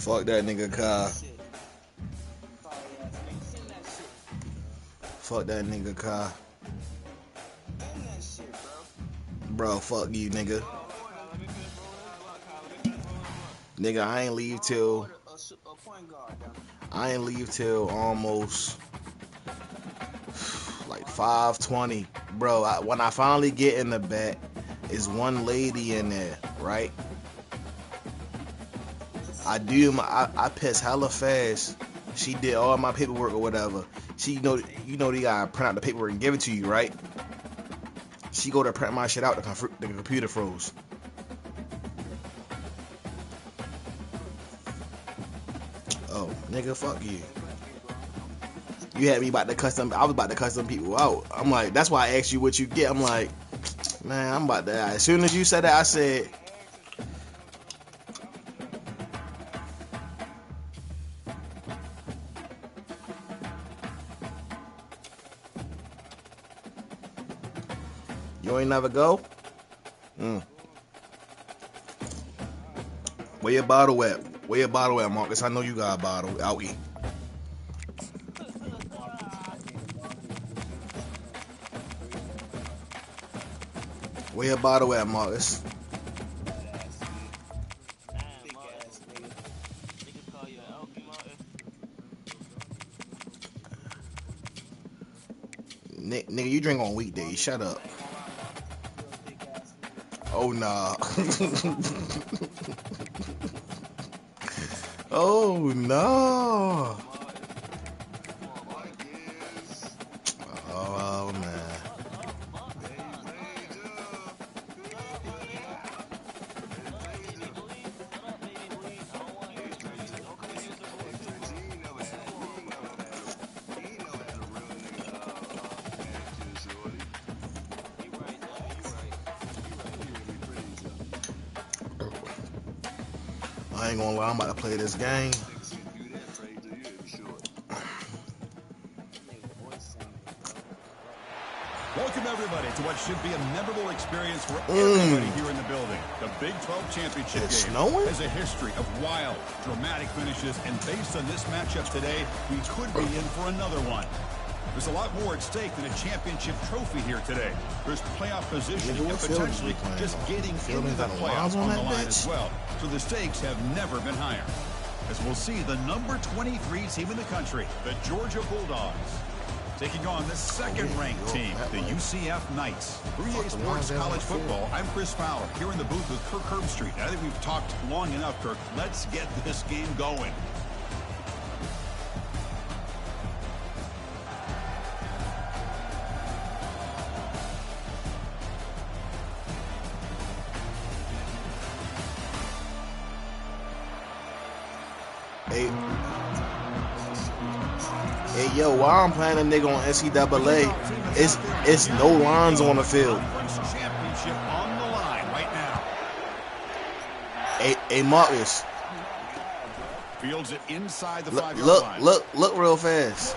Fuck that nigga Kai. Fuck that nigga Kai. Bro, fuck you, nigga. Nigga, I ain't leave till almost like 5:20. Bro, when I finally get in the back, is one lady in there, right? I piss hella fast. She did all my paperwork or whatever. She you know they gotta print out the paperwork and give it to you, right? She go to print my shit out, the computer froze. Oh, nigga, fuck you. You had me about to cuss them. I was about to cuss them people out. I'm like, that's why I asked you what you get. I'm like, man, I'm about to die. As soon as you said that, I said, you ain't never go? Where your bottle at? Where your bottle at, Marcus? I know you got a bottle. Owie. Where your bottle at, Marcus? Nigga, you drink on weekdays. Shut up. Oh, nah. Oh, no. Oh, man. I ain't gonna lie, I'm about to play this game. Welcome everybody to what should be a memorable experience for everybody here in the building. The Big 12 championship game has a history of wild, dramatic finishes, and based on this matchup today, we could be in for another one. There's a lot more at stake than a championship trophy here today. There's playoff positioning and potentially just getting into the playoffs on the line as well. So the stakes have never been higher. As we'll see the number 23 team in the country, the Georgia Bulldogs, taking on the second-ranked team, the UCF Knights. 3A Sports College Football, I'm Chris Fowler, here in the booth with Kirk Herbstreit. I think we've talked long enough, Kirk. Let's get this game going. Hey, yo, while I'm playing a nigga on NCAA, it's no lines on the field. Championship on the line right now. Hey, Marcus. Fields it inside the 5-yard line. Look real fast.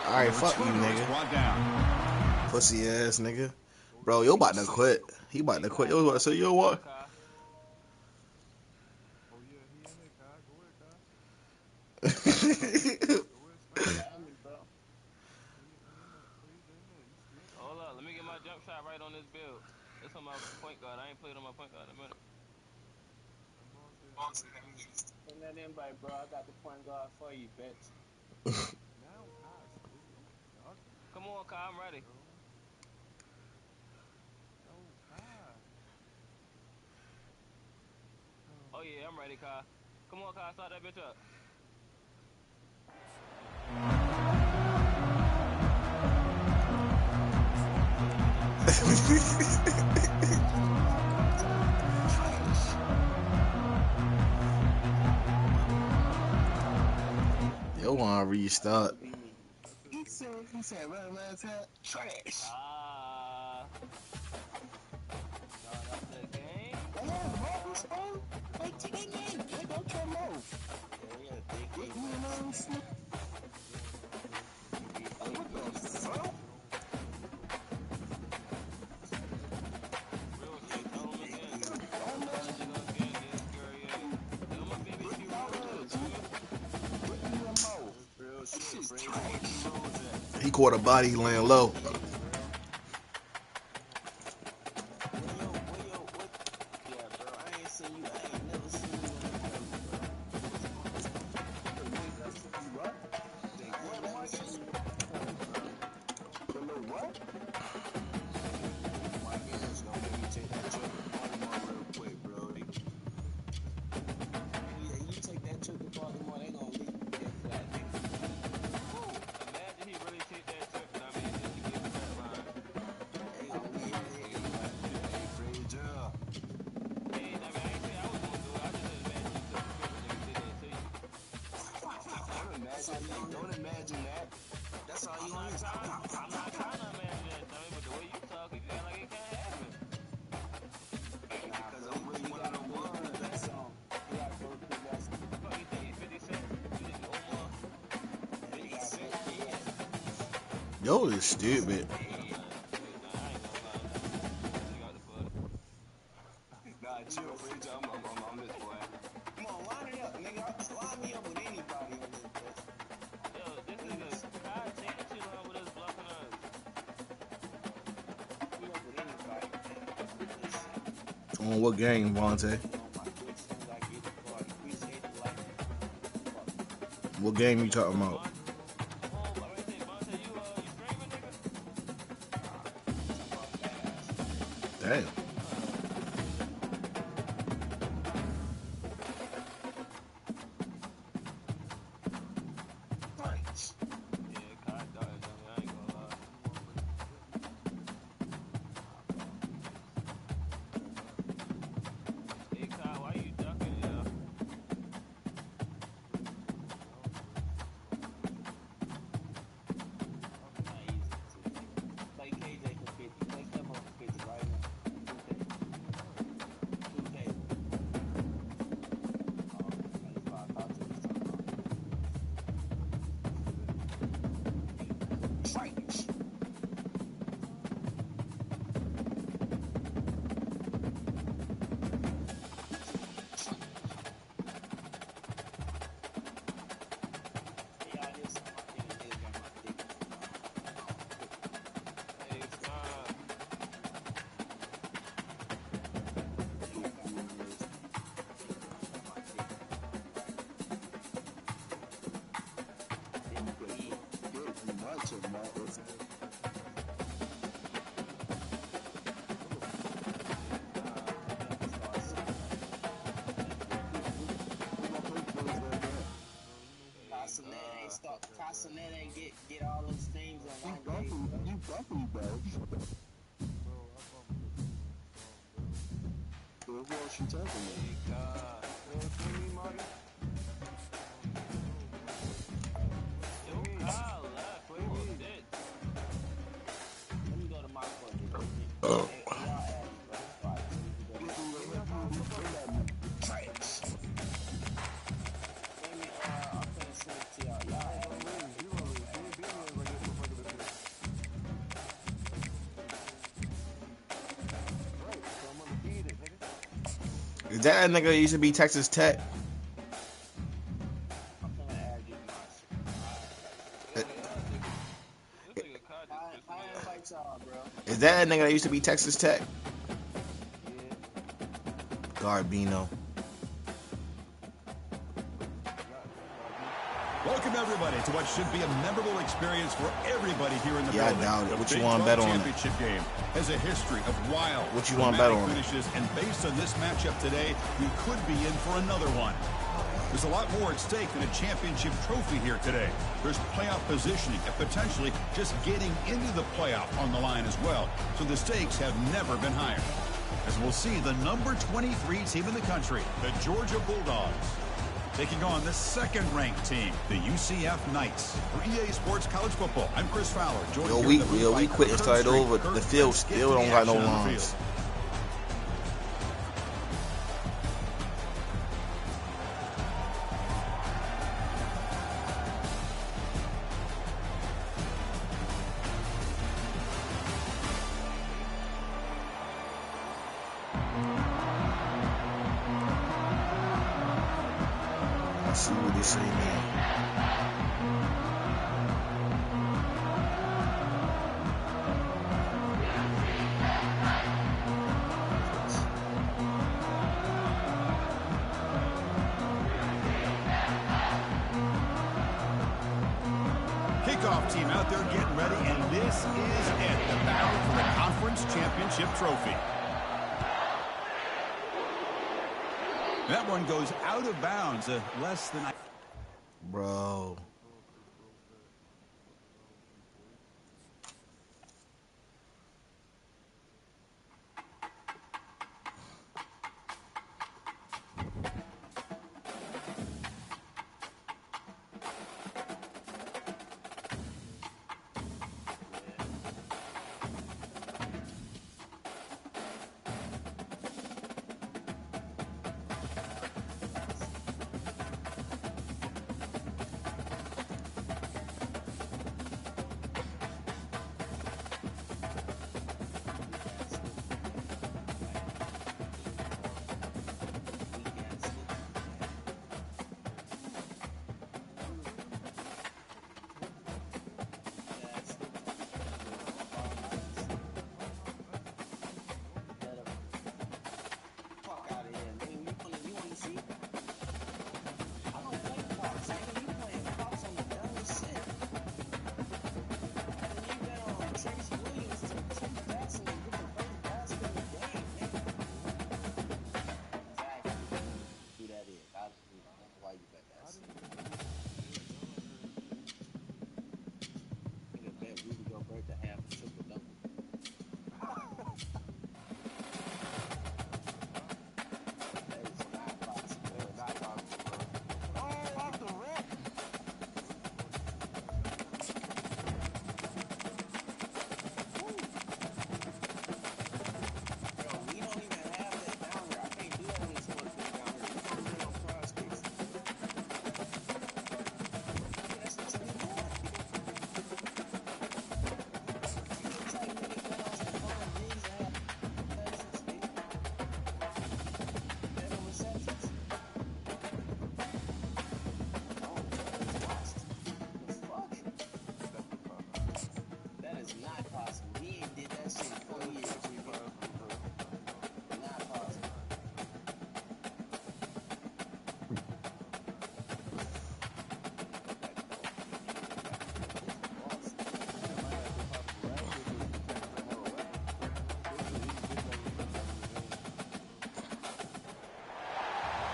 All right, fuck you, nigga. Pussy ass nigga. Bro, you about to quit. He about to quit. Yo, about to say, yo, what? Hold up, let me get my jump shot right on this build. That's on my point guard. I ain't played on my point guard in a minute. Send that invite, bro. I got the point guard for you, bitch. Come on, Kai, I'm ready. Oh yeah, I'm ready, Kai. Come on, Kai, start that bitch up. Yo, wanna restart? He said, trash. That's the game. Real shit, tell him again. Tell him again, this girl, yeah. Tell my baby she caught a body laying low. Don't imagine that. That's all you want. I'm not trying to imagine that, Tommy, but the way you talk, you feel like it can't happen. Because I'm really one of the ones. That song. You gotta go through that song. Fuck, you think 50 Cent? You think Omar? 50 Cent, yeah. Yo, is stupid. Nah, chill, Bridge. I'm this boy. Come on, line it up, nigga. Line me up with anybody on this bitch. Yo, this nigga, God, take the chill out with us bluffing us. We up with anybody. On what game, Vontae? What game you talking about? Damn. Castanet ain't get all those things on one day. You definitely does. Who else you talking about? Let me go to my phone. Is that nigga that used to be Texas Tech? Is that nigga that used to be Texas Tech? Garbino. Welcome everybody to what should be a memorable experience for everybody here in the building. I doubt it. The What you Big want to bet 12 on? Championship game has a history of wild, What you want to bet on? finishes, and based on this matchup today, we could be in for another one. There's a lot more at stake than a championship trophy here today. There's playoff positioning and potentially just getting into the playoff on the line as well. So the stakes have never been higher. As we'll see the number 23 team in the country, the Georgia Bulldogs, taking on the second-ranked team, the UCF Knights. For EA Sports College Football, I'm Chris Fowler. We quit and started over. The field still don't got no lines. Let's see what they say now. kickoff team out there getting ready, and this is it, the battle for the conference championship trophy. That one goes out of bounds, less than... Bro.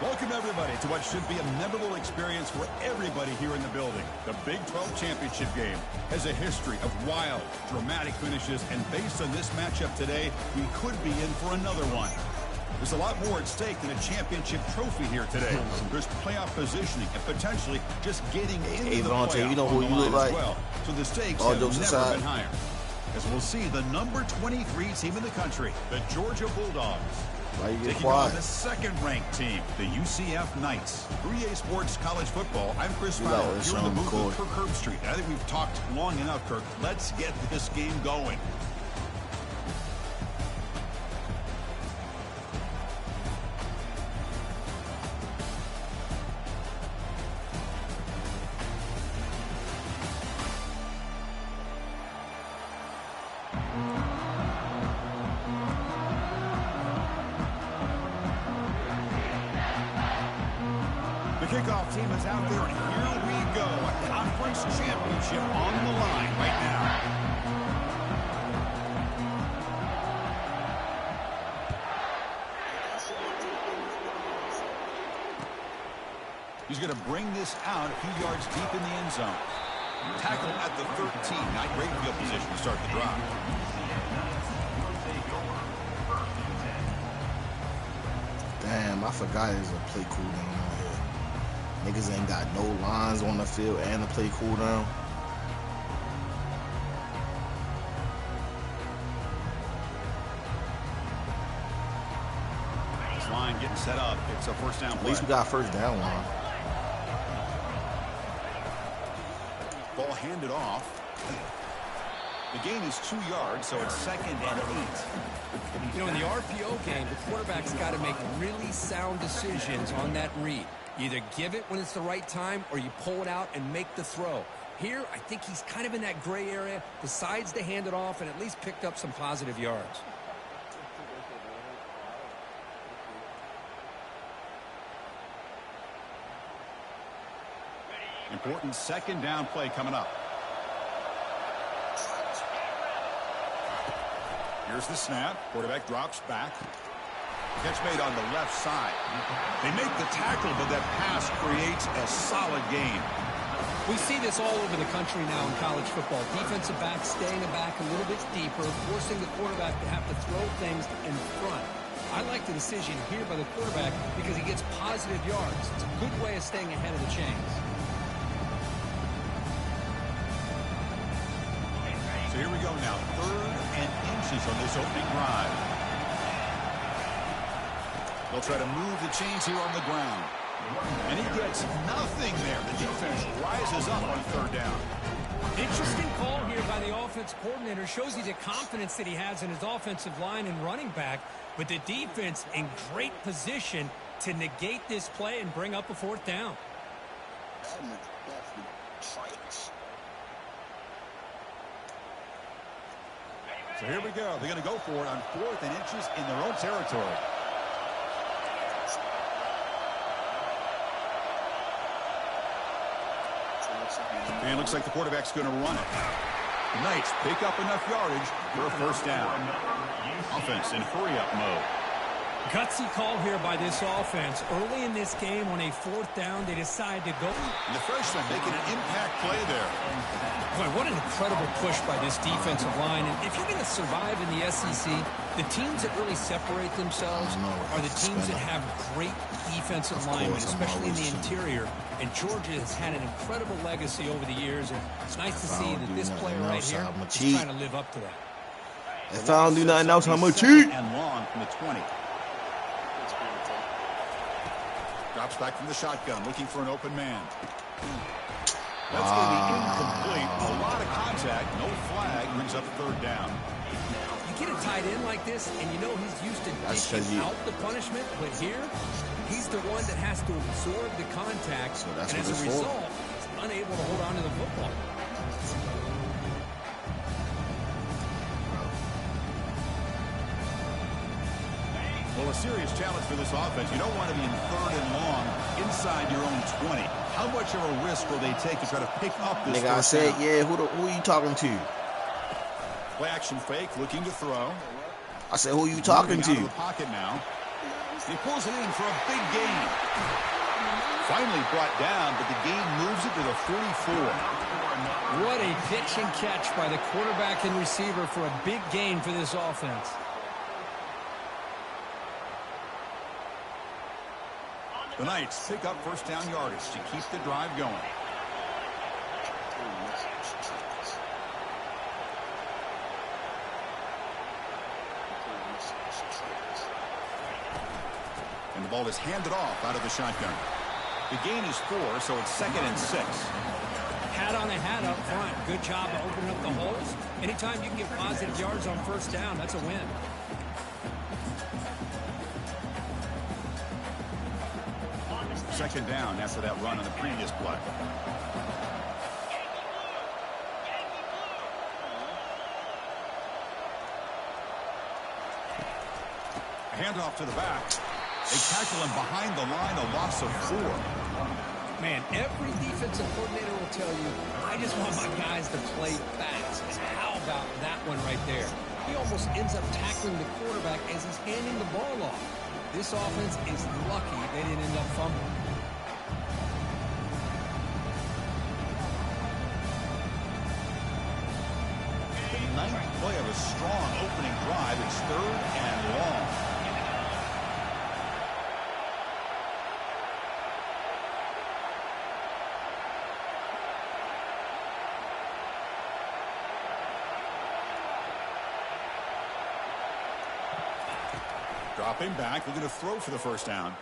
Welcome, everybody, to what should be a memorable experience for everybody here in the building. The Big 12 championship game has a history of wild, dramatic finishes, and based on this matchup today, we could be in for another one. There's a lot more at stake than a championship trophy here today. There's playoff positioning and potentially just getting into the playoff, you know who you look like? well. So the stakes have never been higher. As we'll see the number 23 team in the country, the Georgia Bulldogs, taking on the second-ranked team, the UCF Knights. 3A Sports College Football. I'm Chris Fowler, here in the booth with Kirk Herbstreit. I think we've talked long enough, Kirk. Let's get this game going. Kickoff team is out there, and here we go. A conference championship on the line right now. He's going to bring this out a few yards deep in the end zone. Tackle at the 13. Not great field position to start the drive. Damn, I forgot there's a play cooldown on here. Niggas ain't got no lines on the field and the play cooldown. This line getting set up. It's a first down play. At least we got first down line. Ball handed off. The gain is 2 yards, so it's 2nd and 8. You know, in the RPO game, the quarterback's got to make really sound decisions on that read. You either give it when it's the right time or you pull it out and make the throw. Here, I think he's kind of in that gray area, decides to hand it off and at least picked up some positive yards. Important second down play coming up. Here's the snap. Quarterback drops back. Catch made on the left side. They make the tackle, but that pass creates a solid gain. We see this all over the country now in college football. Defensive backs staying back a little bit deeper, forcing the quarterback to have to throw things in front. I like the decision here by the quarterback because he gets positive yards. It's a good way of staying ahead of the chains. So here we go now. 3rd and inches on this opening drive. They'll try to move the chains here on the ground. And he gets nothing there. The defense rises up on 3rd down. Interesting call here by the offense coordinator. Shows you the confidence that he has in his offensive line and running back. But the defense in great position to negate this play and bring up a 4th down. So here we go. They're going to go for it on 4th and inches in their own territory. And it looks like the quarterback's going to run it. The Knights pick up enough yardage for a 1st down. Offense in hurry-up mode. Gutsy call here by this offense. Early in this game on a 4th down, they decide to go. And the freshman making an impact play there. Boy, what an incredible push by this defensive line. And if you're going to survive in the SEC, the teams that really separate themselves are the teams that have great defensive linemen, especially in the interior. And Georgia has had an incredible legacy over the years. And it's nice to see that this player right here is trying to live up to that. If I don't do nothing else, I'm going to cheat. And long from the 20. Drops back from the shotgun, looking for an open man. That's going to be incomplete. A lot of contact, no flag, brings up 3rd down. You get a tight end like this, and you know he's used to dishing out the punishment, but here, he's the one that has to absorb the contact, and as a result, he's unable to hold on to the football. Well, a serious challenge for this offense. You don't want to be in 3rd and long inside your own 20. How much of a risk will they take to try to pick up this nigga, I said, down? yeah, who are you talking to? Play action fake, looking to throw. I said, who are you talking to? Out of the pocket now. He pulls it in for a big gain. Finally brought down, but the gain moves it to the 44. What a pitch and catch by the quarterback and receiver for a big gain for this offense. The Knights pick up 1st down yardage to keep the drive going. And the ball is handed off out of the shotgun. The gain is 4, so it's 2nd and 6. Hat on a hat up front. Good job of opening up the holes. Anytime you can get positive yards on 1st down, that's a win. Second down after that run on the previous play. Handoff to the back. They tackle him behind the line, a loss of 4. Man, every defensive coordinator will tell you, I just want my guys to play fast. And how about that one right there? He almost ends up tackling the quarterback as he's handing the ball off. This offense is lucky they didn't end up fumbling. Ninth play of a strong opening drive. It's 3rd and long. Dropping back, looking to throw for the 1st down.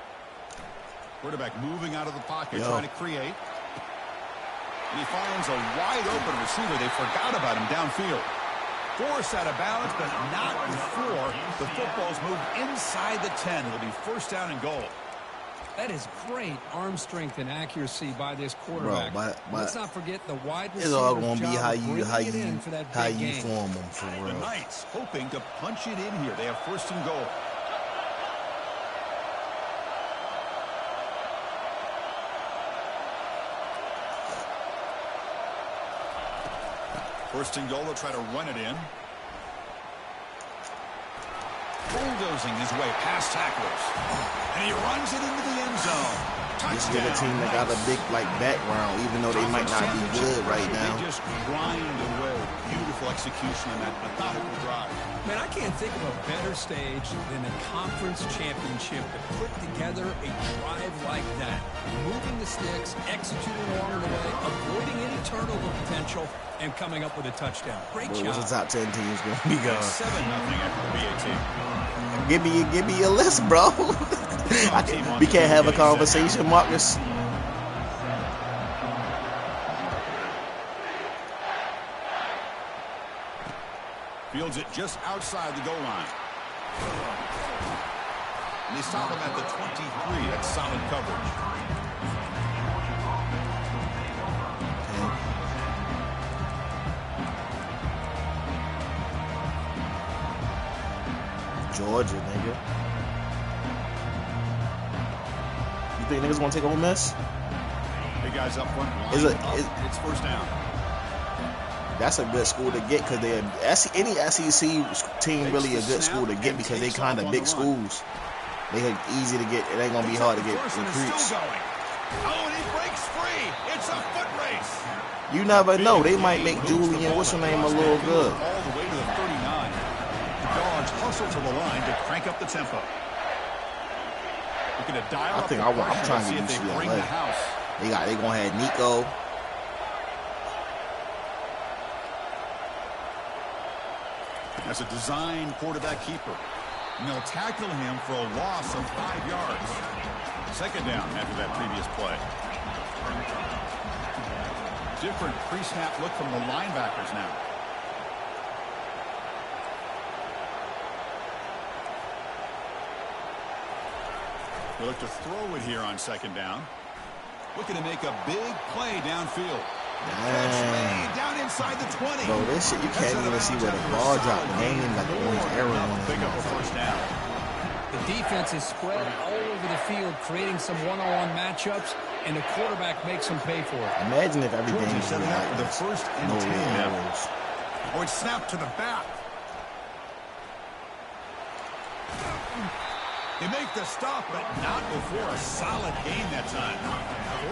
Quarterback moving out of the pocket, trying to create. And he finds a wide open receiver. They forgot about him downfield. Forced out of bounds, but not before the football's moved inside the 10. It'll be 1st down and goal. That is great arm strength and accuracy by this quarterback. Bro, but let's not forget the wide receiver. It's all gonna be how you game. form them for real. The Knights hoping to punch it in here. They have 1st and goal. First and goal, they'll try to run it in. bulldozing his way past tacklers. And he runs it into the end zone. This is a team that got a big background, even though they might not be good right now. They just grind away. Beautiful execution on that methodical drive. Man, I can't think of a better stage than a conference championship to put together a drive like that. Moving the sticks, executing along the way, avoiding any turnover potential, and coming up with a touchdown. Great job. What's the top 10 teams going to be going? 7-0 after the BAT. Give me your list, bro. We can't have a conversation, Marcus. Fields it just outside the goal line. And they stop him at the 23. That's solid coverage. Georgia, nigga. You think niggas gonna take Ole Miss? Big guys up front. It's first down. That's a good school to get because they're any SEC team really a good school to get because they kind of big schools. They are easy to get. It ain't gonna be hard to get recruits. Oh, and he breaks free. It's a foot race. You never know. They might make Julian, what's her name, a little good. All the way to the 39. The Dogs hustle to the line to crank up the tempo. Looking to dial up. I'm trying to get UCLA. They gonna have Nico. As a design quarterback keeper. And they'll tackle him for a loss of 5 yards. Second down after that previous play. Different pre-snap look from the linebackers now. They look to throw it here on second down. Looking to make a big play downfield. Down inside the 20. Bro, this shit, you can't even see where the ball dropped. The game ain't got the orange arrow on it. Pick up a first down. The defense is spread all over the field, creating some one-on-one matchups, and the quarterback makes them pay for it. Imagine if everything was setting up for the first and 10 arrows. Oh, it's snapped to the back. They make the stop, but not before a solid gain that time.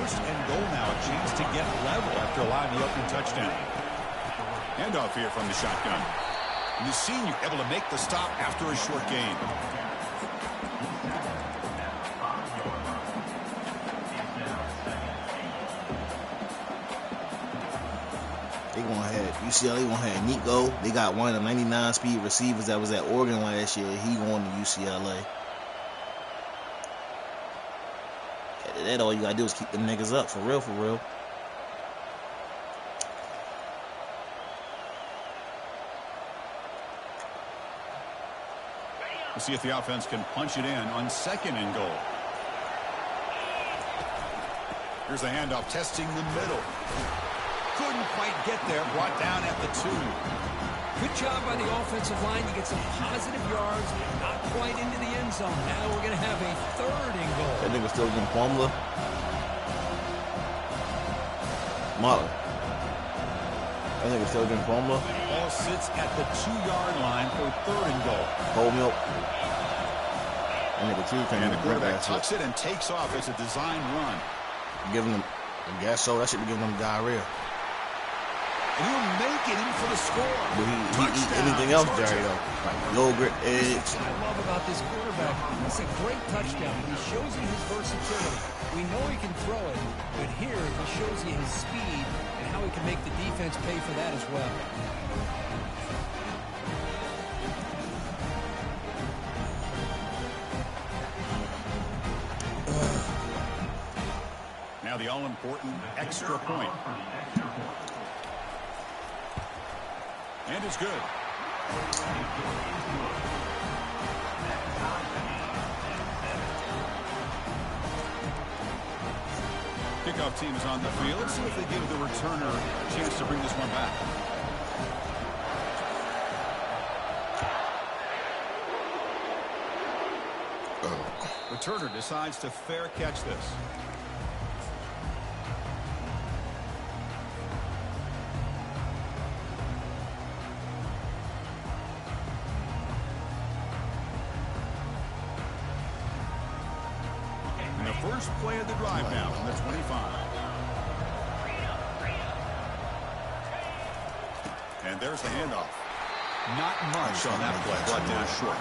First and goal now, a chance to get level after allowing the open touchdown. Handoff here from the shotgun. And the senior able to make the stop after a short gain. They gonna have UCLA gonna have Nico. They got one of the 99 speed receivers that was at Oregon last year. He going to UCLA. After that, all you gotta do is keep them niggas up for real, for real. We'll see if the offense can punch it in on second and goal. Here's the handoff, testing the middle. Couldn't quite get there, brought down at the 2. Good job by the offensive line. You get some positive yards, not quite into the end zone. Now we're going to have a third and goal. That nigga still getting Formula. Marlon. That nigga still getting Formula. Ball sits at the 2-yard line for third and goal. Cold milk. That nigga too can't And even the quarterback tucks it and takes off as a design run. Giving them, I guess so. That should be giving them diarrhea. And he'll make it in for the score. But he eat anything else, Jerry, though. Like yogurt, eggs. What I love about this quarterback, it's a great touchdown. He shows you his versatility. We know he can throw it, but here he shows you his speed and how he can make the defense pay for that as well. Now the all-important extra point. And it's good. Kickoff team is on the field. Let's see if they give the returner a chance to bring this one back. Returner decides to fair catch this. first play of the drive now from the 25. And there's the handoff. Not much on that play, brought down short.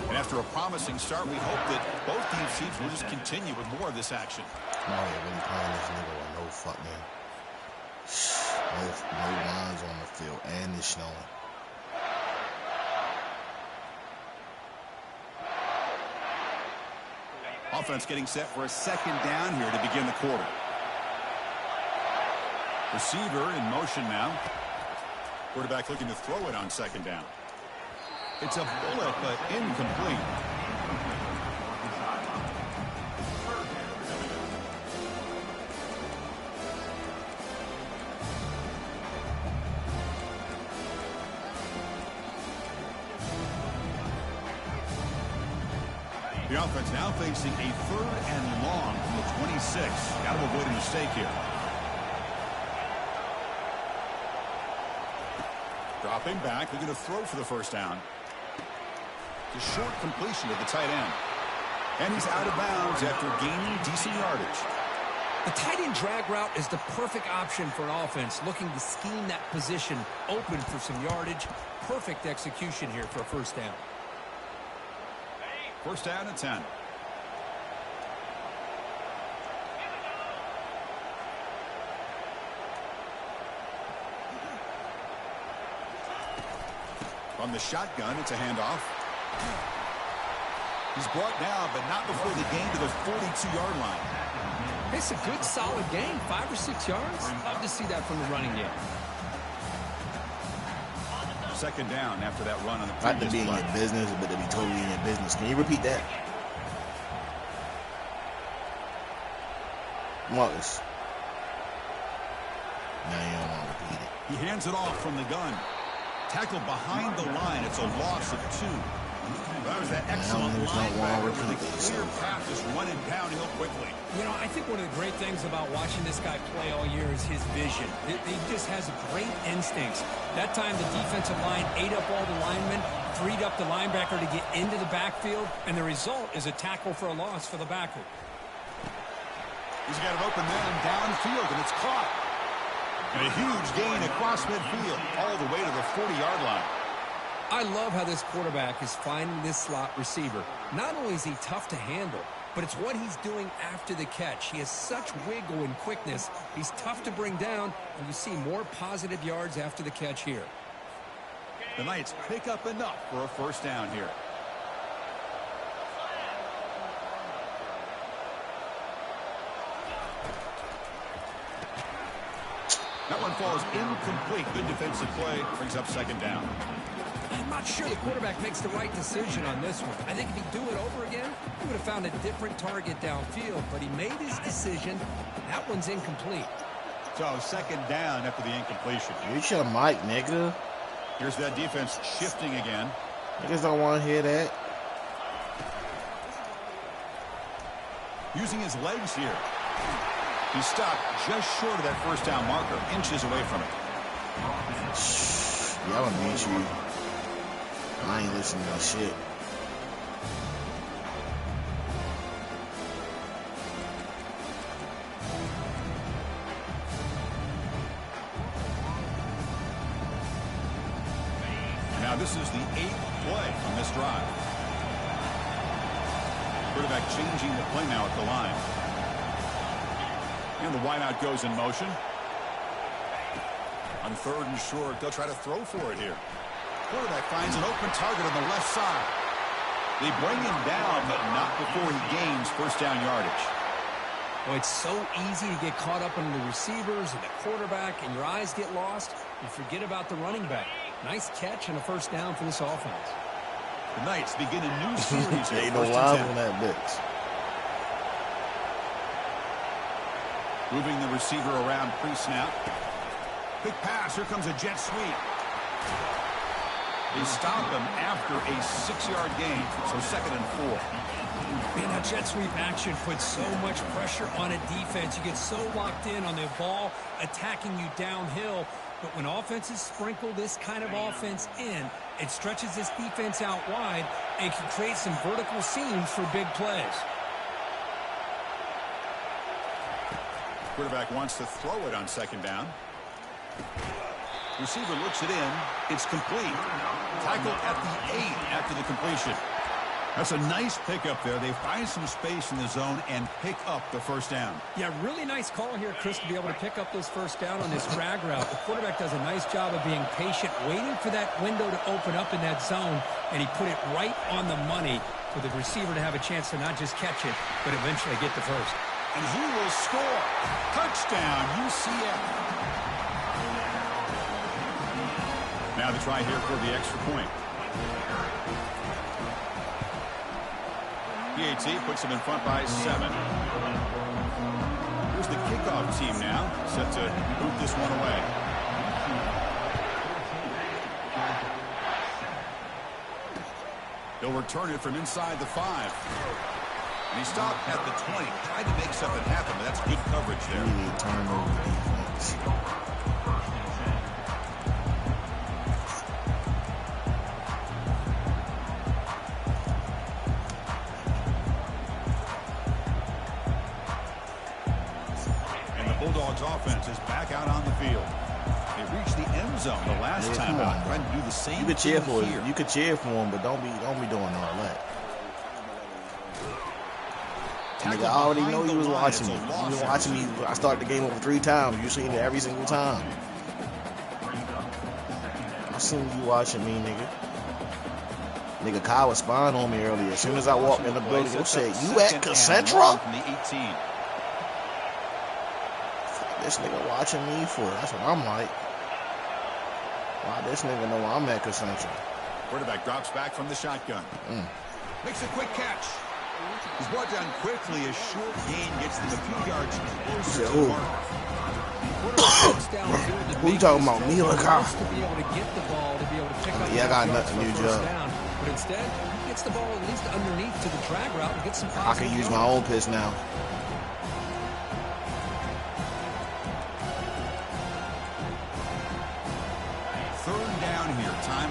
And after a promising start, we hope that both teams will just continue with more of this action. No, they're really playing this nigga with no fucking no lines on the field, and it's snowing. Offense getting set for a second down here to begin the quarter. Receiver in motion now. Quarterback looking to throw it on second down. It's a bullet, but incomplete. The offense now facing a 3rd and long from the 26. Got to avoid a mistake here. Dropping back, looking to throw for the first down. The short completion to the tight end. And he's out of bounds after gaining decent yardage. The tight end drag route is the perfect option for an offense looking to scheme that position open for some yardage. Perfect execution here for a first down. First down and 10. On the shotgun, it's a handoff. He's brought down, but not before the gain to the 42-yard line. It's a good, solid gain, 5 or 6 yards. Love to see that from the running game. Second down after that run on the Not to previous be in play. your business, but to be totally in your business. Can you repeat that? Marcus. No, you don't want to repeat it. He hands it off from the gun. Tackled behind the line. It's a loss of 2. That was that excellent linebacker with a clear path just running downhill quickly. You know, I think one of the great things about watching this guy play all year is his vision. He just has great instincts. That time the defensive line ate up all the linemen, freed up the linebacker to get into the backfield, and the result is a tackle for a loss for the backer. He's got it open man downfield, and it's caught. And a huge gain across midfield, all the way to the 40-yard line. I love how this quarterback is finding this slot receiver. Not only is he tough to handle, but it's what he's doing after the catch. He has such wiggle and quickness. He's tough to bring down, and you see more positive yards after the catch here. The Knights pick up enough for a first down here. That one falls incomplete. Good defensive play. Brings up second down. I'm not sure the quarterback makes the right decision on this one. I think if he'd do it over again, he would have found a different target downfield, but he made his decision. That one's incomplete. So second down after the incompletion. Reach your mic, nigga. Here's that defense shifting again. Niggas don't want to hear that. Using his legs here. He stopped just short of that first down marker, inches away from it. Yeah, I'm gonna beat you. I ain't listening to that shit. Now this is the 8th play on this drive. Quarterback changing the play now at the line. And the wideout goes in motion. On 3rd and short, they'll try to throw for it here. Quarterback finds an open target on the left side. They bring him down, but not before he gains first down yardage. Well, it's so easy to get caught up in the receivers and the quarterback, and your eyes get lost. You forget about the running back. Nice catch and a first down for this offense. The Knights begin a new series. Ain't no live on that bitch. Moving the receiver around pre-snap. Quick pass. Here comes a jet sweep. They stop him after a 6-yard gain, so 2nd and 4. Man, that jet sweep action puts so much pressure on a defense. You get so locked in on the ball attacking you downhill. But when offenses sprinkle this kind of offense in, it stretches this defense out wide and can create some vertical seams for big plays. Quarterback wants to throw it on 2nd down. Receiver looks it in. It's complete. Tackled at the 8 after the completion. That's a nice pickup there. They find some space in the zone and pick up the 1st down. Yeah, really nice call here, Chris, to be able to pick up this 1st down on this drag route. The quarterback does a nice job of being patient, waiting for that window to open up in that zone, and he put it right on the money for the receiver to have a chance to not just catch it, but eventually get the 1st. And he will score. Touchdown, UCF. Now the try here for the extra point. BAT puts him in front by 7. Here's the kickoff team now, set to boot this one away. He'll return it from inside the 5. And he stopped at the 20. Tried to make something happen, but that's good coverage there. Really turnover defense. Bulldogs offense is back out on the field. They reached the end zone the last time out, trying to do the same. You could cheer for here. him. You could cheer for him, but don't be doing all that. Nigga, I already know you was watching me. You been watching me. I started the game over 3 times. You seen it every single time. I seen you watching me, nigga. Nigga, Kyle was spying on me earlier. As soon as I walked in the building, he said, "You at Concentra?" This nigga watching me for it. That's what I'm like. Why this nigga know I'm at Concentra? Quarterback drops back from the shotgun. Makes a quick catch. He's brought down quickly. A short gain gets them a few yards closer to the mark. Who you talking about? Me or Kyle? Yeah, I got nothing to do, Joe. But instead, he gets the ball at least underneath to the drag route and gets some I can use my own piss now.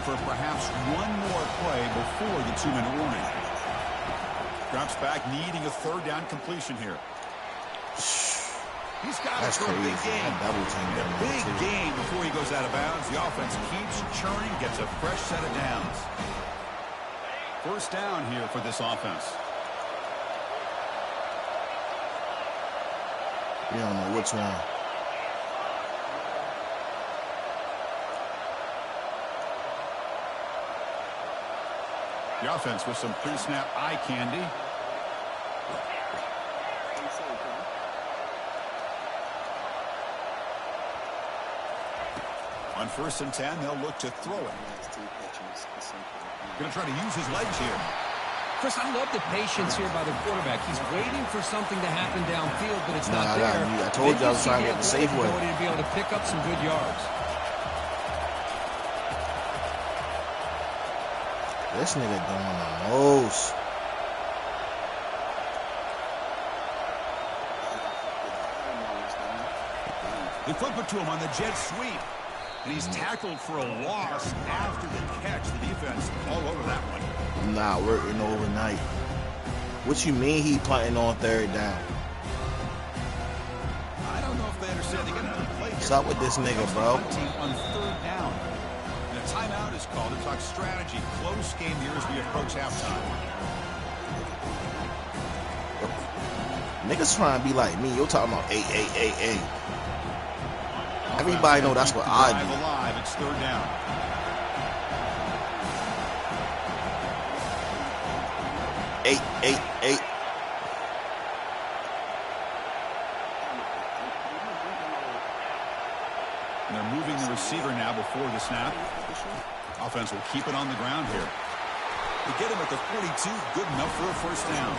For perhaps one more play before the 2-minute warning. Drops back, needing a 3rd down completion here. He's got it for a big game. A big game before he goes out of bounds. The offense keeps churning, gets a fresh set of downs. 1st down here for this offense. You don't know which one. The offense with some pre-snap eye candy. On 1st and 10, they'll look to throw it. Going to try to use his legs here. Chris, I love the patience here by the quarterback. He's waiting for something to happen downfield, but it's not there. I told you I was trying to get the safe way. To be able to pick up some good yards. This nigga doing the most. They flip it to him on the jet sweep. And he's tackled for a loss after the catch. The defense all over that one. I'm not working overnight. What you mean he punting on 3rd down? I don't know if they understand. They got another play. What's up with this nigga, bro? On 3rd down. Timeout is called to talk strategy. Close game here as we approach halftime. Niggas trying to be like me. You're talking about 8. Everybody know that's what I do. Alive. It's 3rd down. Eight. And they're moving the receiver now before the snap. Offense will keep it on the ground here. They get him at the 42. Good enough for a 1st down.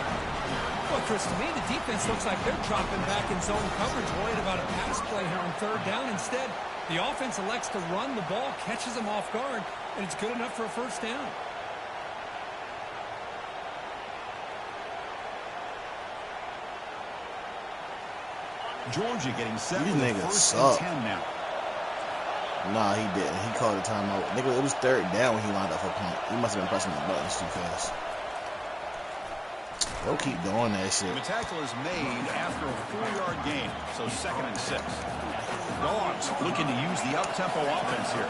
Well, Chris, to me, the defense looks like they're dropping back in zone coverage, worried about a pass play here on third down. Instead, the offense elects to run the ball, catches them off guard, and it's good enough for a first down. Georgia getting set These with a niggas first suck. and 10 now. Nah, he didn't. He called a timeout. Nigga, it was third down when he lined up for a punt. He must have been pressing the buttons too fast. They'll keep doing that shit. The tackle is made after a 4-yard gain, so 2nd and 6. Dogs looking to use the up-tempo offense here.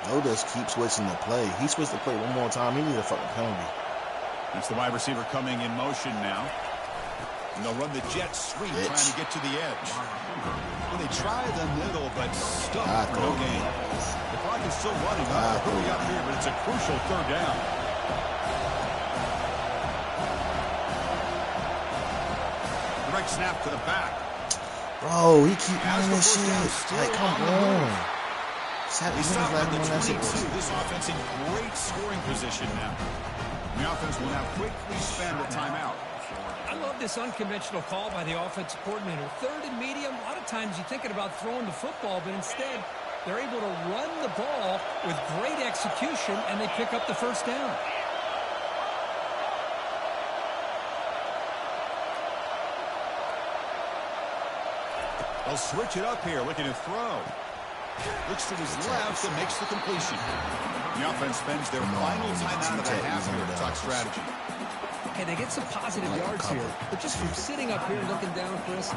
They'll just keep switching the play. He switched the play one more time. He needed a fucking penalty. That's the wide receiver coming in motion now. And they'll run the jet sweep, trying to get to the edge. Well, they try the middle, but stuck for no gain. The clock is still running. Hurry up here, but it's a crucial third down. Direct snap to the back. Bro, he keep running that shit. Like, come on. He stopped at the 22. This offense in great scoring position now. The offense will now quickly spend a timeout. I love this unconventional call by the offensive coordinator. Third and medium, a lot of times you're thinking about throwing the football, but instead they're able to run the ball with great execution, and they pick up the first down. They'll switch it up here, looking to throw. Looks to his left and makes the completion. The offense spends their final timeout of the half here to talk strategy. Okay, they get some positive yards here, but just from sitting up here and looking down, Chris, I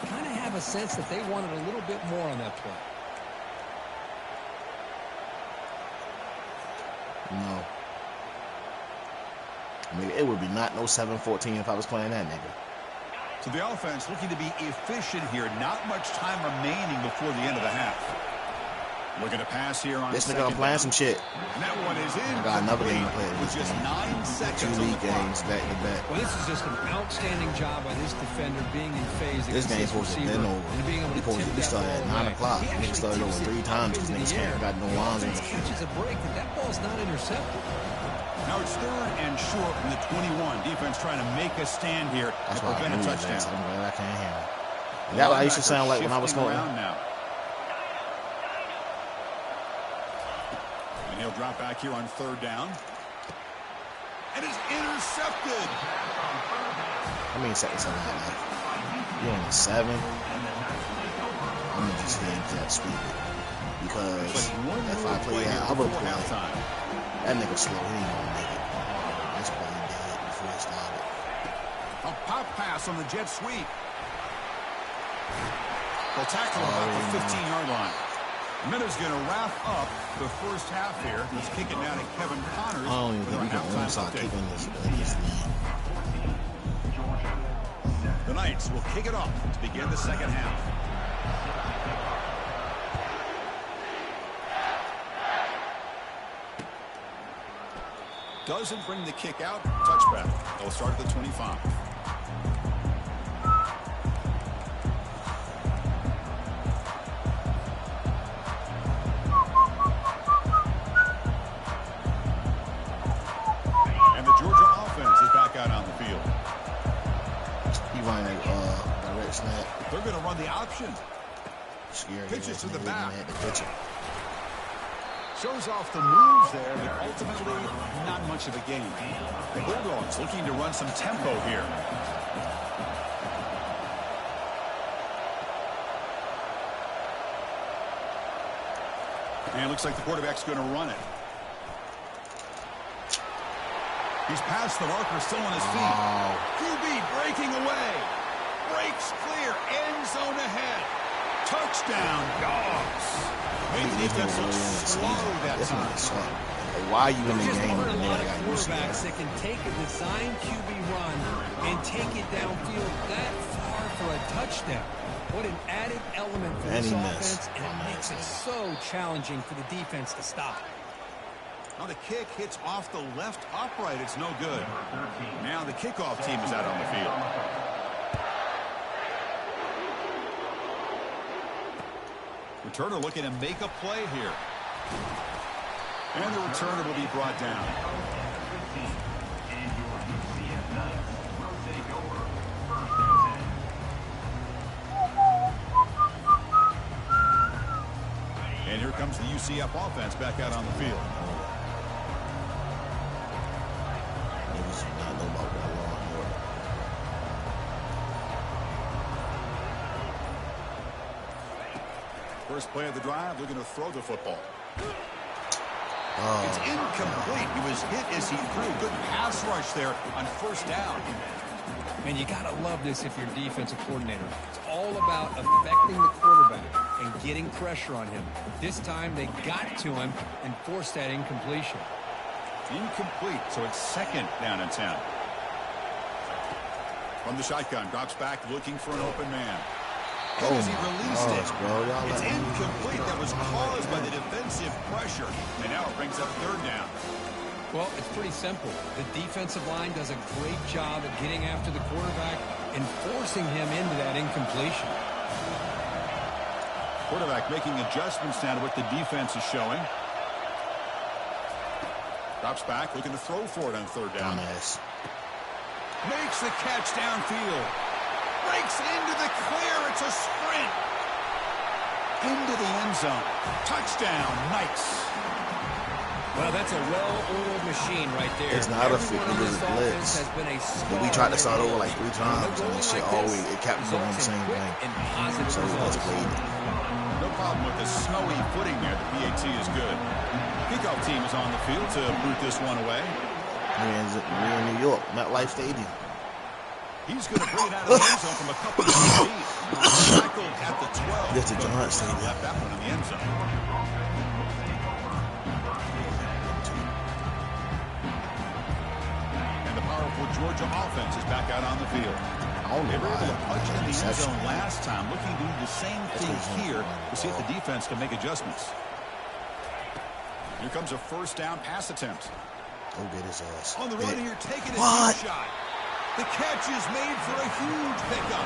kind of have a sense that they wanted a little bit more on that play. No. I mean, it would be not no 7-14 if I was playing that nigga. So the offense looking to be efficient here. Not much time remaining before the end of the half. Looking to pass here on this nigga playing some shit. And that one is in. I got another game to play with just 9 seconds 2 league games back to back. Well, this is just an outstanding job by this defender being in phase. This game's supposed to have been over. We started at 9 o'clock. We started over 3 times because niggas can't got no lines on the catches a break, and that ball's not intercepted. Now it's 3rd and short from the 21. Defense trying to make a stand here and prevent a touchdown. I'm glad I can't hear him. And that what I used to sound like when I was smoking. Now. And he'll drop back here on 3rd down. And is intercepted. How many seconds am I like? You're on 7. I'm gonna just hit that sweep because if I play that, I would play. That nigga slow. He ain't gonna make it. That's probably dead before it started. A pop pass on the jet sweep. They'll tackle him about the 15-yard line. Miller's going to wrap up the first half here. Let's kick it down to Kevin Connors. I don't even think we can start kicking this lead. The Knights will kick it off to begin the second half. Doesn't bring the kick out. Touchback. They'll start at the 25. And the Georgia offense is back out on the field. He running a direct snap. They're going to run the option. Scary. Pitches to the back. Shows off the moves there, but ultimately not much of a game. The Bulldogs looking to run some tempo here. And it looks like the quarterback's going to run it. He's past the marker, still on his feet. QB breaking away. Breaks clear. End zone ahead. Touchdown, Dogs. Made the defense look slow that time. Why are you in the Just game? a lot of quarterbacks that can take a design QB run and take it downfield that far for a touchdown. What an added element for this offense, and it makes it so challenging for the defense to stop. Now the kick hits off the left upright. It's no good. Now the kickoff team is out on the field. The returner looking to make a play here. And the returner will be brought down. And here comes the UCF offense back out on the field. First play of the drive, looking to throw the football. It's incomplete. He was hit as he threw. Good pass rush there on first down. And you got to love this if you're defensive coordinator. It's all about affecting the quarterback and getting pressure on him. This time they got to him and forced that incompletion. Incomplete, so it's second down and 10. From the shotgun, drops back looking for an open man. And as he released it, it's incomplete. That was caused by the defensive pressure. And now it brings up third down. Well, it's pretty simple. The defensive line does a great job at getting after the quarterback and forcing him into that incompletion. Quarterback making adjustments now to what the defense is showing. Drops back, looking to throw for it on third down. Makes the catch downfield. Breaks into the clear. It's a sprint. Into the end zone. Touchdown, Knights. Well, that's a well-oiled machine right there. It's not a fit. It was a blitz. We tried to start over like 3 times, and this shit always, it kept doing the same thing. So let's play it. No problem with the snowy footing there. The BAT is good. Kickoff team is on the field to boot this one away. We're in New York, MetLife Stadium. He's going to bring it out of the end zone from a couple of feet. Tackled at the 12. That's a Giant Stadium. Left that one in the end zone. And the powerful Georgia offense is back out on the field. They were able to punch it in the end zone last time. Looking to do the same thing here to see if the defense can make adjustments. Here comes a first down pass attempt. Go get his ass. On the run here, taking a deep shot. The catch is made for a huge pickup.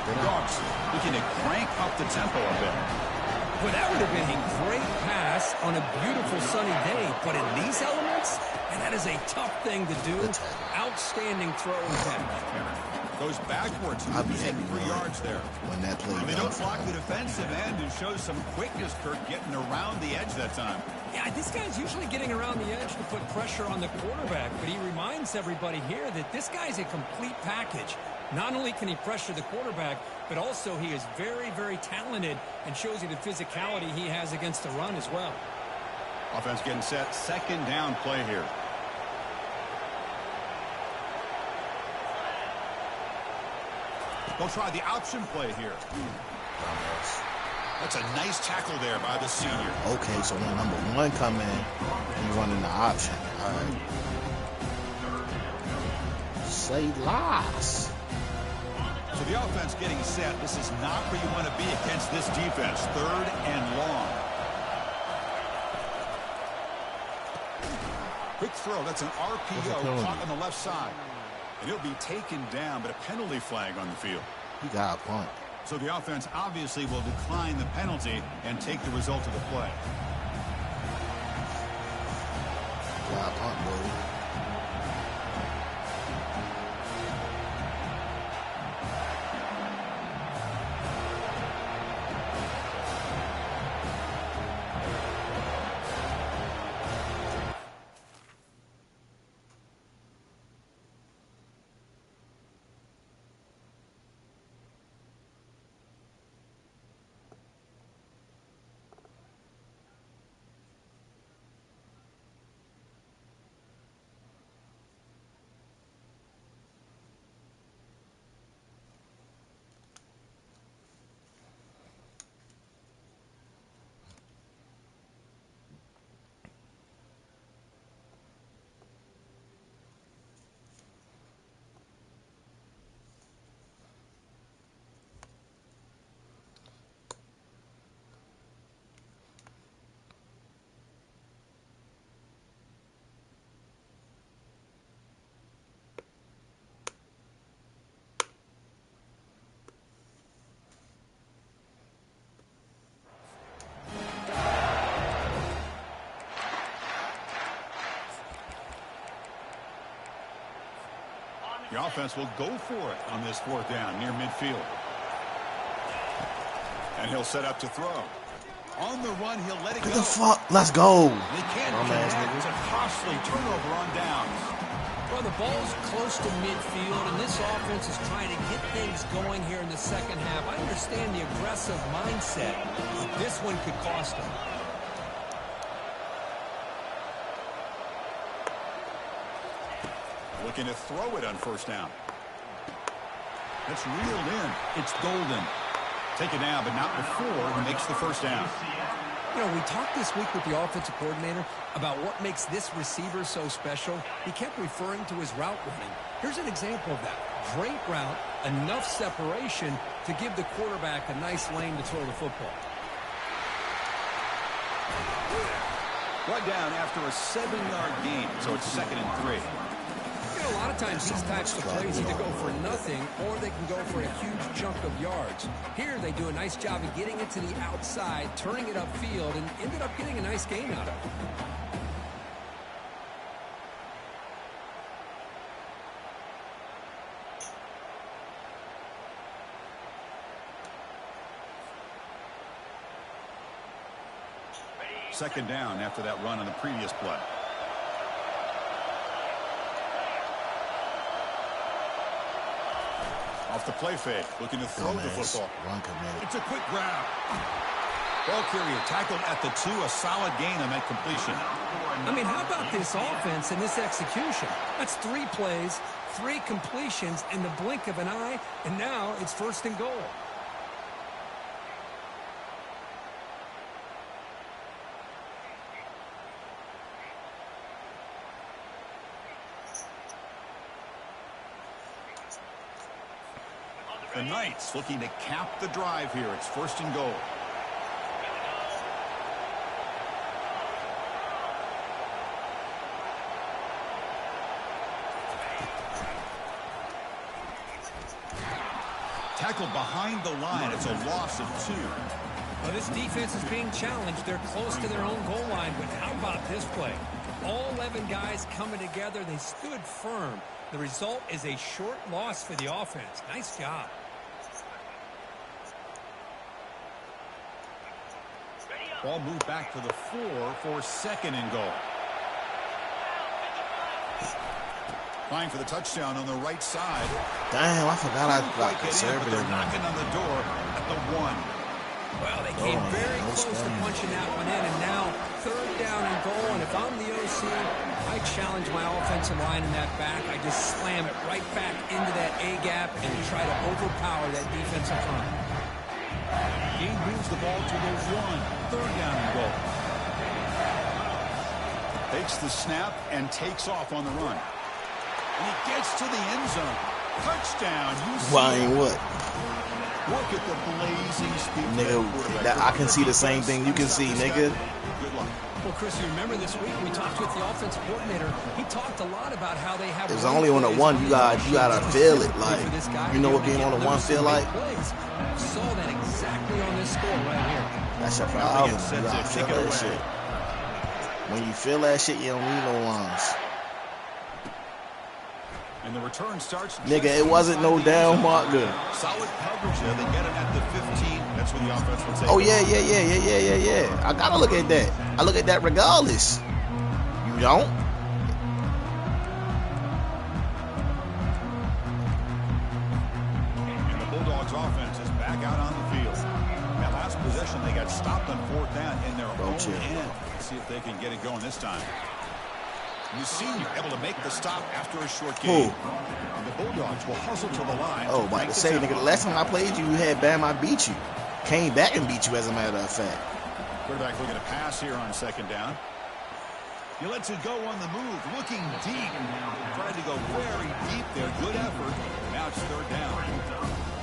The Dogs looking to crank up the tempo a bit. Well, that would have been a great pass on a beautiful sunny day, but in these elements, and that is a tough thing to do. Outstanding throw and catch. Goes backwards. I'll be 3 yards there. When that play they don't block the defensive end and shows some quickness, Kirk, getting around the edge that time. Yeah, this guy's usually getting around the edge to put pressure on the quarterback, but he reminds everybody here that this guy's a complete package. Not only can he pressure the quarterback, but also he is very, very talented and shows you the physicality he has against the run as well. Offense getting set. Second down play here. They'll try the option play here. That's a nice tackle there by the senior. Okay, so when number 1 come in, he's running the option. All right. Say less. So the offense getting set. This is not where you want to be against this defense. Third and long. Quick throw. That's an RPO caught on the left side. And he'll be taken down, but a penalty flag on the field. He got a punt. So the offense obviously will decline the penalty and take the result of the play. Got a punt, boy. The offense will go for it on this 4th down near midfield. And he'll set up to throw. On the run, he'll let it go. What the fuck? Let's go. They can't connect. It's a costly turnover on downs. Well, the ball's close to midfield, and this offense is trying to get things going here in the second half. I understand the aggressive mindset, but this one could cost them. Looking to throw it on 1st down. It's reeled in. It's Golden. Taken down, but not before he makes the 1st down. You know, we talked this week with the offensive coordinator about what makes this receiver so special. He kept referring to his route running. Here's an example of that. Great route, enough separation to give the quarterback a nice lane to throw the football. Brought down after a 7-yard gain, so it's 2nd and 3. You know, a lot of times these types of plays either go for nothing or they can go for a huge chunk of yards. Here they do a nice job of getting it to the outside, turning it upfield, and ended up getting a nice gain out of it. Second down after that run on the previous play. Off the play fake, looking to throw the football. It's a quick grab. Ball carrier tackled at the 2, a solid gain on that completion. I mean, how about this offense and this execution? That's 3 plays, 3 completions in the blink of an eye, and now it's 1st and goal. The Knights looking to cap the drive here. It's 1st and goal. Tackled behind the line. It's a loss of 2. Well, this defense is being challenged. They're close to their own goal line, but how about this play? All 11 guys coming together. They stood firm. The result is a short loss for the offense. Nice job. Ball moved back to the 4 for 2nd and goal. Applying for the touchdown on the right side. Damn, I forgot I got conservative. Knocking on the door at the 1. Well, they came very close to punching that one in, and now 3rd down and goal. And if I'm the OC, I challenge my offensive line in that back. I just slam it right back into that A gap and try to overpower that defensive front. He moves the ball to the 1. 3rd down and goal. Takes the snap and takes off on the run. And he gets to the end zone. Touchdown. Why what? Look at the blazing speed. Nigga, I can see the same thing you can see, nigga. Good luck. Well, Chris, you remember this week we talked with the offensive coordinator. He talked a lot about how they have. It's only on the 1 you gotta feel it. Like, you know what being on the 1 feel like? Saw that exactly on this score right here. That's your problem. You gotta feel that shit. When you feel that shit, you don't need no ones. And the return starts. Nigga, it wasn't no down marker. Solid coverage there. They get it at the 15. That's when the offense will take. Oh yeah. I gotta look at that. I look at that regardless. You don't? And the Bulldogs offense is back out on the field. That last possession, they got stopped on 4th down in their own end. Let's see if they can get it going this time. The senior able to make the stop after a short game. And the Bulldogs will hustle to the line. Oh, about to say, nigga, the last time I played you, you had Bam, I beat you. Came back and beat you, as a matter of fact. Quarterback looking to pass here on 2nd down. He lets it go on the move, looking deep. Tried to go very deep there. Good effort. Now it's 3rd down.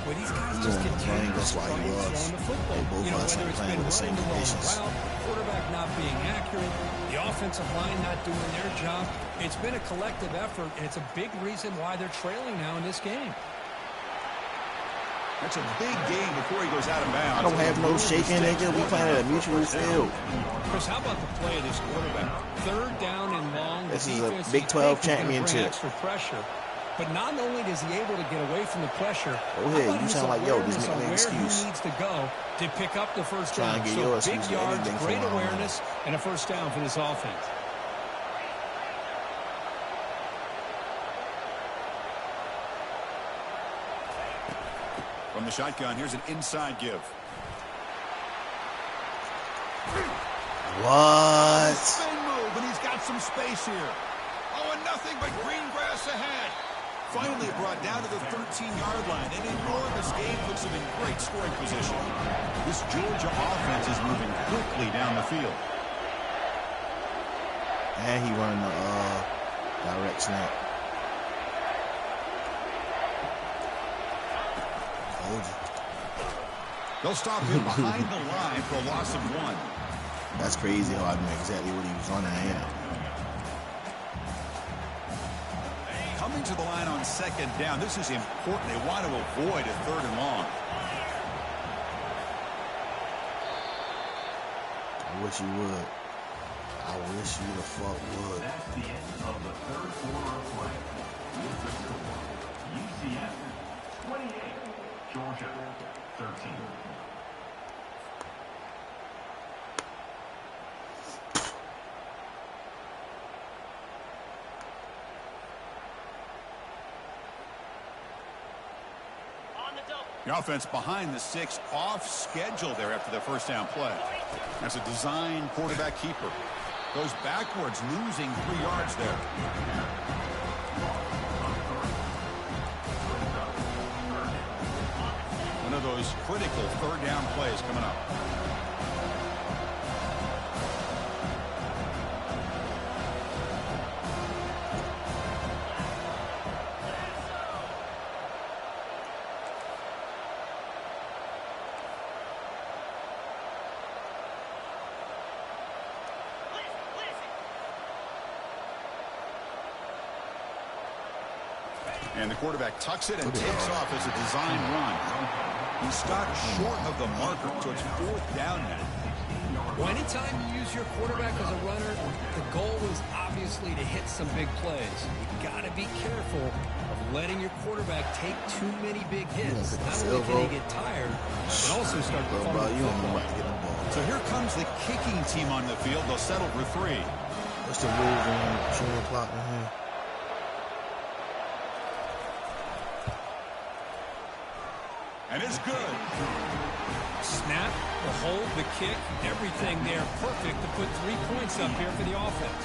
Well, these guys just continue to struggle throwing the football. You know, whether it's been running the wrong route, quarterback not being accurate, the offensive line not doing their job. It's been a collective effort, and it's a big reason why they're trailing now in this game. That's a big game before he goes out of bounds. I don't have no shaking, nigga. We playing at a mutual field. Chris, how about the play of this quarterback? 3rd down and long. This is a Big 12 championship. Extra pressure. But not only is he able to get away from the pressure, oh, yeah, you sound like, yo, just make an excuse. He needs to go to pick up the first down. So big yards, great awareness, and a first down for this offense. From the shotgun, here's an inside give. What? Spin move, and he's got some space here. Oh, and nothing but green grass ahead. Finally brought down to the 13-yard line. An enormous gain puts him in great scoring position. This Georgia offense is moving quickly down the field. And he running the direct snap. They'll stop him behind the line for a loss of 1. That's crazy how I knew exactly what he was running at. Coming to the line on second down. This is important. They want to avoid a 3rd and long. I wish you would. I wish you the fuck would. That's the end of the 3rd quarter of play. With the score, UCF 28, Georgia 13. The offense behind the 6, off schedule there after the first down play. That's a design quarterback keeper. Goes backwards, losing 3 yards there. One of those critical 3rd down plays coming up. And the quarterback tucks it and takes off as a design run. He stopped short of the marker, so it's 4th down now. Well, anytime you use your quarterback as a runner, the goal is obviously to hit some big plays. You've got to be careful of letting your quarterback take too many big hits. Not only can he get tired, but also start to fumble the football. So here comes the kicking team on the field. They'll settle for 3. What's the rules on shooting clock in here? And it's good. Snap, the hold, the kick, everything there perfect to put 3 points up here for the offense.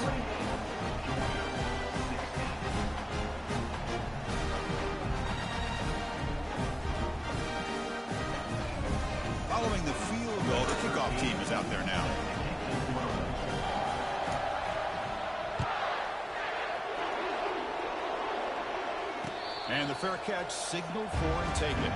Following the field goal, the kickoff team is out there now. And the fair catch signaled for and taken.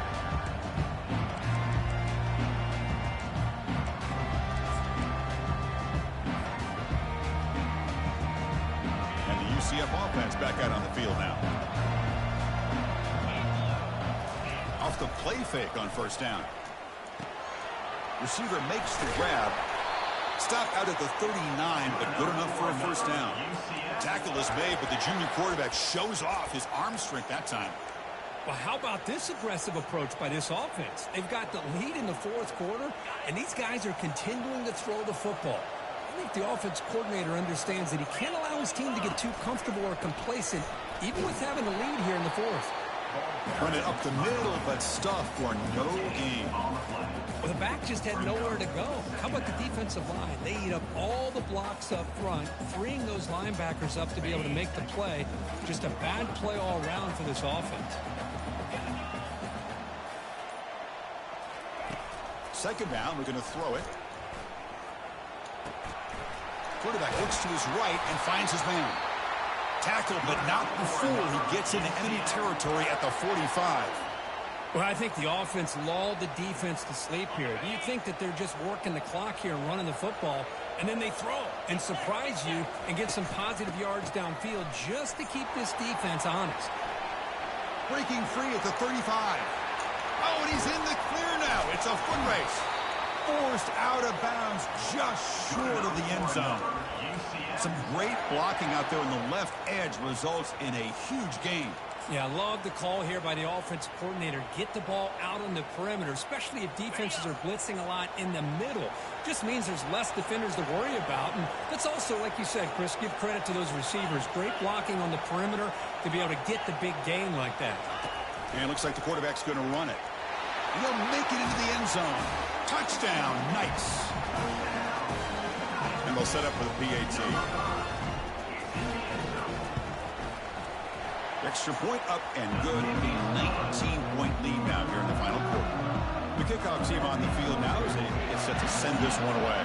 And the UCF offense back out on the field now. Off the play fake on first down. Receiver makes the grab. Stop out at the 39, but good enough for a first down. Tackle is made, but the junior quarterback shows off his arm strength that time. Well, how about this aggressive approach by this offense? They've got the lead in the 4th quarter, and these guys are continuing to throw the football. I think the offense coordinator understands that he can't allow his team to get too comfortable or complacent, even with having a lead here in the 4th. Run it up the middle, but stuffed for no gain. Well, the back just had nowhere to go. How about the defensive line? They eat up all the blocks up front, freeing those linebackers up to be able to make the play. Just a bad play all around for this offense. Second down, we're going to throw it. Quarterback looks to his right and finds his man. Tackle, but not before he gets into enemy territory at the 45. Well, I think the offense lulled the defense to sleep here. You think that they're just working the clock here and running the football, and then they throw and surprise you and get some positive yards downfield just to keep this defense honest. Breaking free at the 35. Oh, and he's in the clear now. It's a foot race. Forced out of bounds just short of the end zone. Some great blocking out there on the left edge results in a huge gain. Yeah, I love the call here by the offensive coordinator. Get the ball out on the perimeter, especially if defenses are blitzing a lot in the middle. Just means there's less defenders to worry about. And that's also, like you said, Chris, give credit to those receivers. Great blocking on the perimeter to be able to get the big gain like that. And it looks like the quarterback's going to run it. He'll make it into the end zone. Touchdown, Knights. And they'll set up for the PAT. Extra point up and good. A 19-point lead now here in the final quarter. The kickoff team on the field now is it's set to send this one away.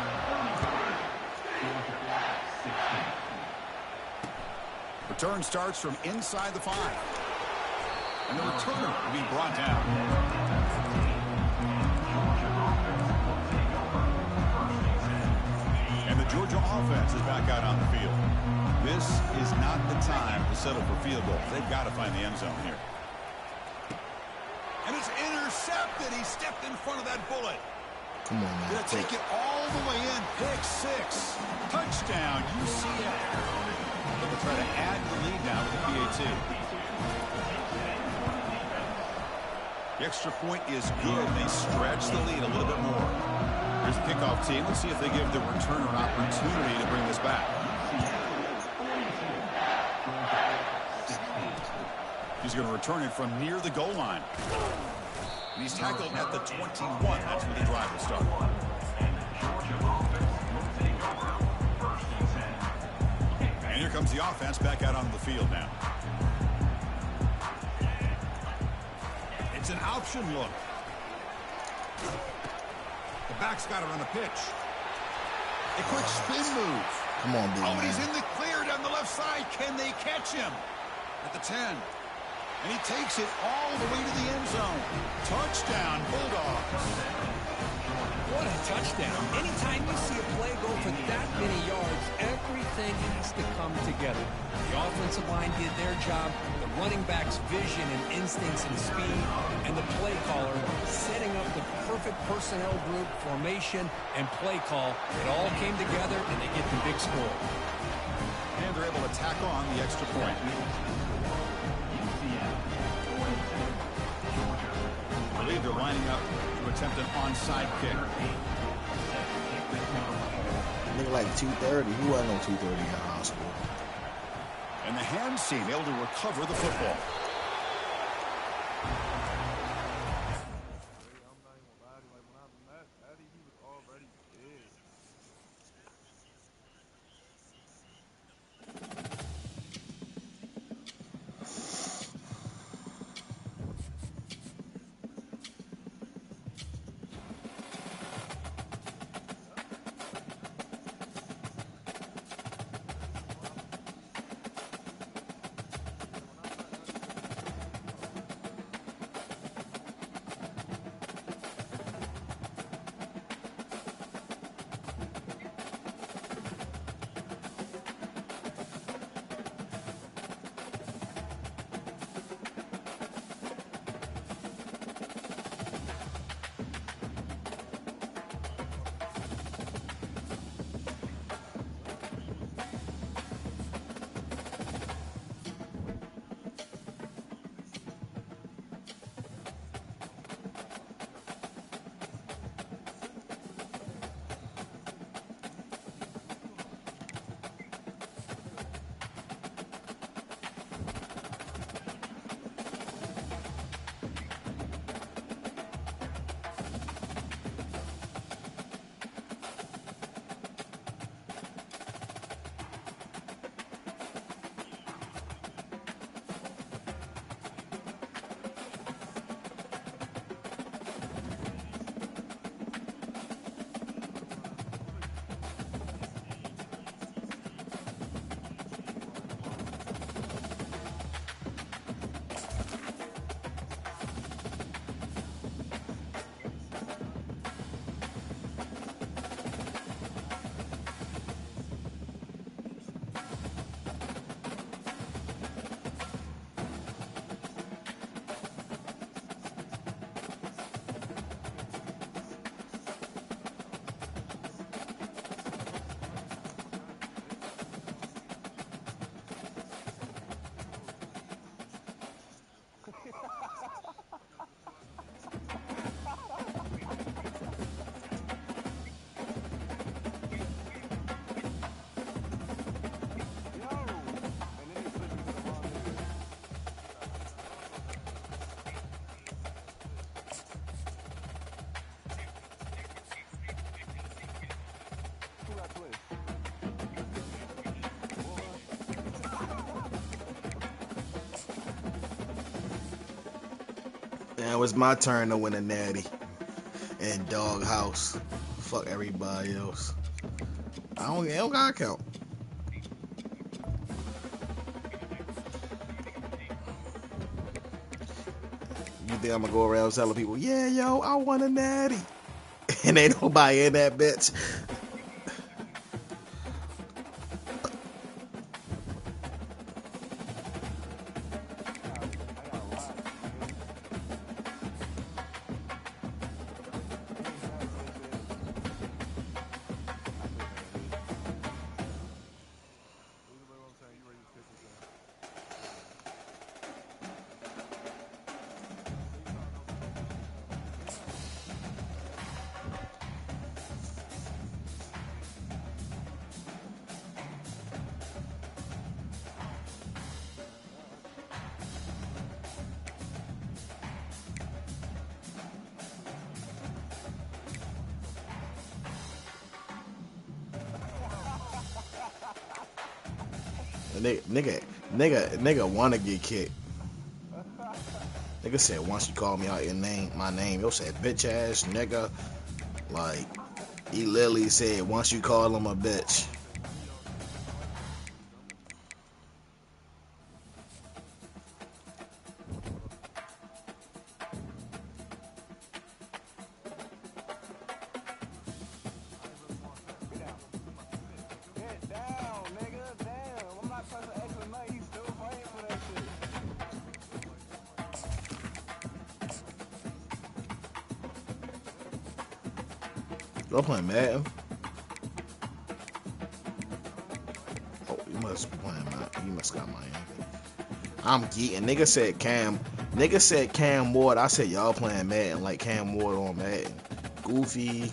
Return starts from inside the 5. And the returner will be brought down. And the Georgia offense is back out on the field. This is not the time to settle for field goals. They've got to find the end zone here. And it's intercepted. He stepped in front of that bullet. Come on, man. Gonna take it all the way in. Pick 6. Touchdown, UCF. They'll try to add the lead now with the PAT. The extra point is good. They stretch the lead a little bit more. Here's the kickoff team. Let's see if they give the returner an opportunity to bring this back. He's going to return it from near the goal line. And he's tackled at the 21. That's where the drive will start. And here comes the offense back out onto the field now. It's an option look. The back's got it on the pitch. A quick spin move. Come on, big man. He's in the clear down the left side. Can they catch him? At the 10. And he takes it all the way to the end zone. Touchdown, Bulldogs. What a touchdown. Anytime you see a play go for that many yards, everything has to come together. The offensive line did their job, the running back's vision and instincts and speed, and the play caller setting up the perfect personnel group, formation, and play call. It all came together, and they get the big score. And they're able to tack on the extra point. I believe they're lining up to attempt an onside kick. Look like 230. He wasn't on 230 in high school. And the hands team able to recover the football. Now it was my turn to win a natty in Doghouse. Fuck everybody else. It don't gotta count. You think I'm gonna go around telling people, yeah, yo, I won a natty, and ain't nobody in that bitch? Nigga wanna get kicked. Nigga said once you call me out my name, yo said bitch ass nigga. Like he literally said once you call him a bitch. Y'all playing Madden? Oh, you must be playing Madden. You must got Miami. I'm geeking. Nigga said Cam Ward. I said y'all playing Madden like Cam Ward on Madden. Goofy.